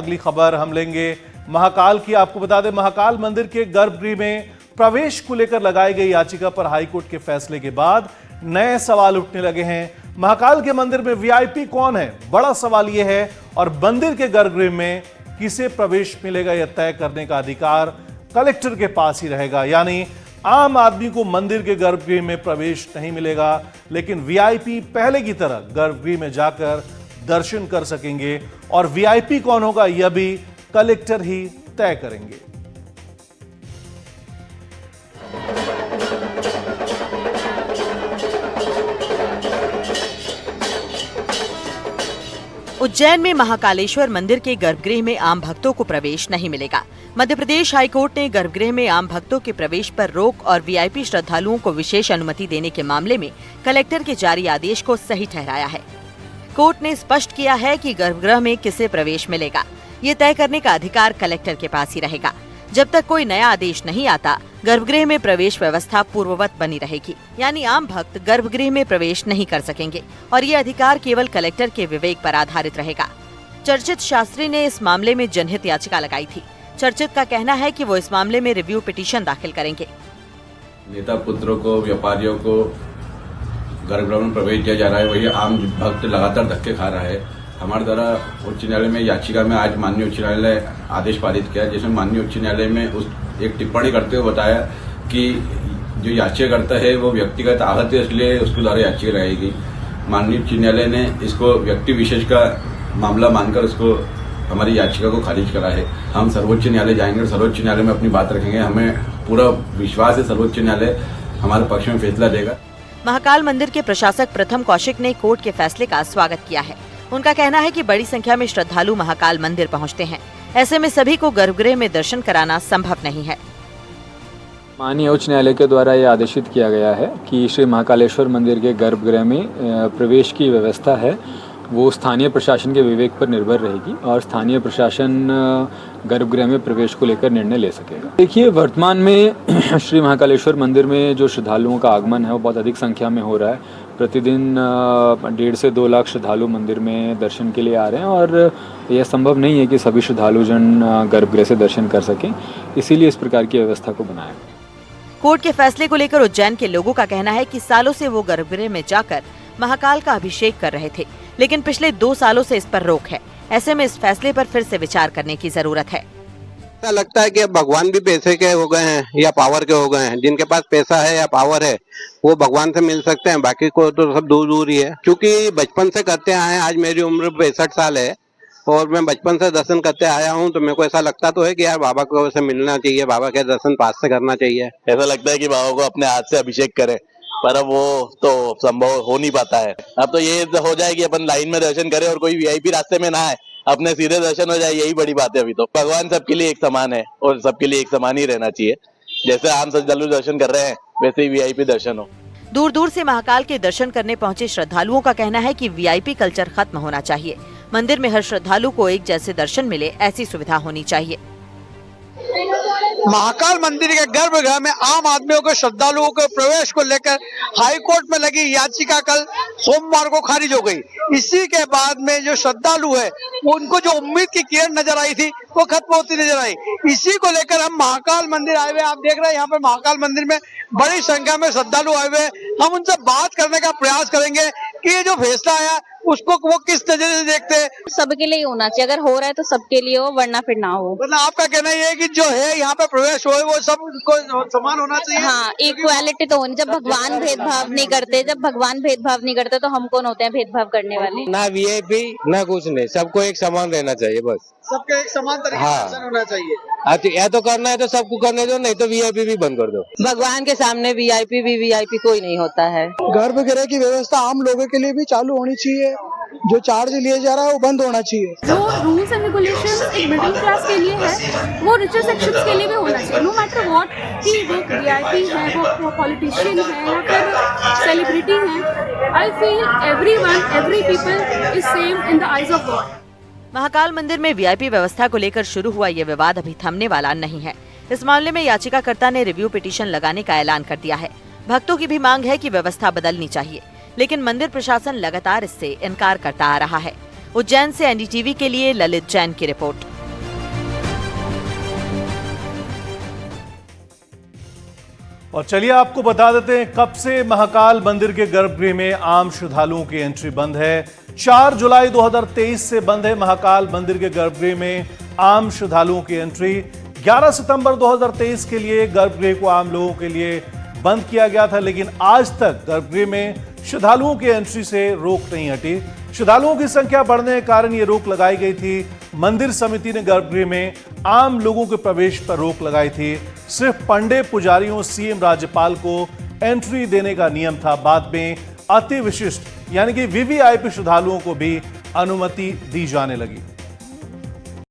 अगली खबर हम लेंगे महाकाल की। आपको बता दें, महाकाल मंदिर के गर्भगृह में प्रवेश को लेकर लगाई गई याचिका पर हाईकोर्ट के फैसले के बाद नए सवाल उठने लगे हैं। महाकाल के मंदिर में वीआईपी कौन है, बड़ा सवाल यह है। और मंदिर के गर्भगृह में किसे प्रवेश मिलेगा, यह तय करने का अधिकार कलेक्टर के पास ही रहेगा। यानी आम आदमी को मंदिर के गर्भगृह में प्रवेश नहीं मिलेगा, लेकिन वीआईपी पहले की तरह गर्भगृह में जाकर दर्शन कर सकेंगे। और वीआईपी कौन होगा, यह भी कलेक्टर ही तय करेंगे। उज्जैन में महाकालेश्वर मंदिर के गर्भगृह में आम भक्तों को प्रवेश नहीं मिलेगा। मध्य प्रदेश हाईकोर्ट ने गर्भगृह में आम भक्तों के प्रवेश पर रोक और वीआईपी श्रद्धालुओं को विशेष अनुमति देने के मामले में कलेक्टर के जारी आदेश को सही ठहराया है। कोर्ट ने स्पष्ट किया है कि गर्भगृह में किसे प्रवेश मिलेगा, ये तय करने का अधिकार कलेक्टर के पास ही रहेगा। जब तक कोई नया आदेश नहीं आता, गर्भगृह में प्रवेश व्यवस्था पूर्ववत बनी रहेगी। यानी आम भक्त गर्भगृह में प्रवेश नहीं कर सकेंगे और ये अधिकार केवल कलेक्टर के विवेक पर आधारित रहेगा। चर्चित शास्त्री ने इस मामले में जनहित याचिका लगाई थी। चर्चित का कहना है कि वो इस मामले में रिव्यू पिटीशन दाखिल करेंगे। नेता पुत्रों को, व्यापारियों को गर्भगृह में प्रवेश दिया जा रहा है, वही आम भक्त लगातार धक्के खा रहा है। हमारे द्वारा उच्च न्यायालय में याचिका में आज माननीय उच्च न्यायालय आदेश पारित किया, जिसमें माननीय उच्च न्यायालय में उस एक टिप्पणी करते हुए बताया कि जो याचिकाकर्ता है वो व्यक्तिगत आहत है, इसलिए उसके द्वारा याचिका रहेगी। माननीय उच्च न्यायालय ने इसको व्यक्ति विशेष का मामला मानकर उसको हमारी याचिका को खारिज करा है। हम सर्वोच्च न्यायालय जाएंगे और सर्वोच्च न्यायालय में अपनी बात रखेंगे। हमें पूरा विश्वास है सर्वोच्च न्यायालय हमारे पक्ष में फैसला देगा। महाकाल मंदिर के प्रशासक प्रथम कौशिक ने कोर्ट के फैसले का स्वागत किया है। उनका कहना है कि बड़ी संख्या में श्रद्धालु महाकाल मंदिर पहुंचते हैं, ऐसे में सभी को गर्भगृह में दर्शन कराना संभव नहीं है। माननीय उच्च न्यायालय के द्वारा यह आदेशित किया गया है कि श्री महाकालेश्वर मंदिर के गर्भगृह में प्रवेश की व्यवस्था है वो स्थानीय प्रशासन के विवेक पर निर्भर रहेगी और स्थानीय प्रशासन गर्भगृह में प्रवेश को लेकर निर्णय ले सकेगा। देखिए, वर्तमान में श्री महाकालेश्वर मंदिर में जो श्रद्धालुओं का आगमन है वो बहुत अधिक संख्या में हो रहा है। प्रतिदिन 1.5 से 2 लाख श्रद्धालु मंदिर में दर्शन के लिए आ रहे हैं और यह संभव नहीं है कि सभी श्रद्धालुजन गर्भगृह से दर्शन कर सकें, इसीलिए इस प्रकार की व्यवस्था को बनाया। कोर्ट के फैसले को लेकर उज्जैन के लोगों का कहना है कि सालों से वो गर्भगृह में जाकर महाकाल का अभिषेक कर रहे थे, लेकिन पिछले 2 सालों से इस पर रोक है। ऐसे में इस फैसले पर फिर से विचार करने की जरूरत है। ऐसा लगता है कि भगवान भी पैसे के हो गए हैं या पावर के हो गए हैं। जिनके पास पैसा है या पावर है वो भगवान से मिल सकते हैं, बाकी को तो सब दूर दूर ही है। क्योंकि बचपन से करते आए हैं, आज मेरी उम्र 65 साल है और मैं बचपन से दर्शन करते आया हूँ, तो मेरे को ऐसा लगता तो है कि यार बाबा को से मिलना चाहिए, बाबा के दर्शन पास से करना चाहिए। ऐसा लगता है कि बाबा को अपने हाथ से अभिषेक करें, पर अब वो तो संभव हो नहीं पाता है। अब तो ये हो जाए कि अपन लाइन में दर्शन करें और कोई वीआईपी रास्ते में ना आए, अपने सीधे दर्शन हो जाए, यही बड़ी बात है। अभी तो भगवान सबके लिए एक समान है और सबके लिए एक समान ही रहना चाहिए। जैसे आम श्रद्धालु दर्शन कर रहे हैं वैसे ही वीआईपी दर्शन हो। दूर दूर से महाकाल के दर्शन करने पहुंचे श्रद्धालुओं का कहना है कि वीआईपी कल्चर खत्म होना चाहिए। मंदिर में हर श्रद्धालु को एक जैसे दर्शन मिले, ऐसी सुविधा होनी चाहिए। महाकाल मंदिर के गर्भगृह में आम आदमियों के श्रद्धालुओं के प्रवेश को लेकर हाईकोर्ट में लगी याचिका कल सोमवार को खारिज हो गई। इसी के बाद में जो श्रद्धालु है उनको जो उम्मीद की किरण नजर आई थी वो खत्म होती नजर आई। इसी को लेकर हम महाकाल मंदिर आए हुए, आप देख रहे हैं यहाँ पर महाकाल मंदिर में बड़ी संख्या में श्रद्धालु आए हुए। हम उनसे बात करने का प्रयास करेंगे कि ये जो फैसला आया उसको वो किस नजरिए से देखते हैं। सबके लिए होना चाहिए, अगर हो रहा है तो सबके लिए हो, वरना फिर ना हो। मतलब आपका कहना ये है कि जो है यहाँ पे प्रवेश हो वो सबको समान होना चाहिए। हाँ, इक्वालिटी तो होनी। जब भगवान भेदभाव नहीं करते तो हम कौन होते हैं भेदभाव करने वाले। ना वीआईपी ना कुछ नहीं, सबको एक समान रहना चाहिए, बस सबके एक समान तरीके से दर्शन होना चाहिए। या तो करना है तो सबको करने दो, नहीं तो वीआईपी भी बंद कर दो। भगवान के सामने वीआईपी कोई नहीं होता है। गर्भगृह की व्यवस्था आम लोगों के लिए भी चालू होनी चाहिए। जो चार्ज लिया जा रहा है वो बंद होना चाहिए। जो रूल्स एंड रेगुलेशंस एक मिडिल क्लास के लिए है वो रिचर सेक्शंस के लिए भी होना चाहिए। नो मैटर व्हाट, कि वो वीआईपी है, वो पॉलिटिशियन है या फिर सेलिब्रिटी है, I feel every people is same in the eyes of God. Mahakal मंदिर में वीआईपी व्यवस्था को लेकर शुरू हुआ ये विवाद अभी थमने वाला नहीं है। इस मामले में याचिकाकर्ता ने रिव्यू पिटीशन लगाने का ऐलान कर दिया है। भक्तों की भी मांग है कि व्यवस्था बदलनी चाहिए, लेकिन मंदिर प्रशासन लगातार इससे इनकार करता आ रहा है। उज्जैन से एनडीटीवी के लिए ललित जैन की रिपोर्ट। और चलिए आपको बता देते हैं कब से महाकाल मंदिर के गर्भगृह में आम श्रद्धालुओं की एंट्री बंद है। 4 जुलाई 2023 से बंद है महाकाल मंदिर के गर्भगृह में आम श्रद्धालुओं की एंट्री। 11 सितंबर 2023 के लिए गर्भगृह को आम लोगों के लिए बंद किया गया था, लेकिन आज तक गर्भगृह में श्रद्धालुओं की एंट्री से रोक नहीं हटी। श्रद्धालुओं की संख्या बढ़ने के कारण ये रोक लगाई गई थी। मंदिर समिति ने गर्भगृह में आम लोगों के प्रवेश पर रोक लगाई थी। सिर्फ पंडे पुजारियों, सीएम, राज्यपाल को एंट्री देने का नियम था। बाद में अति विशिष्ट यानी कि वीवीआईपी श्रद्धालुओं को भी अनुमति दी जाने लगी।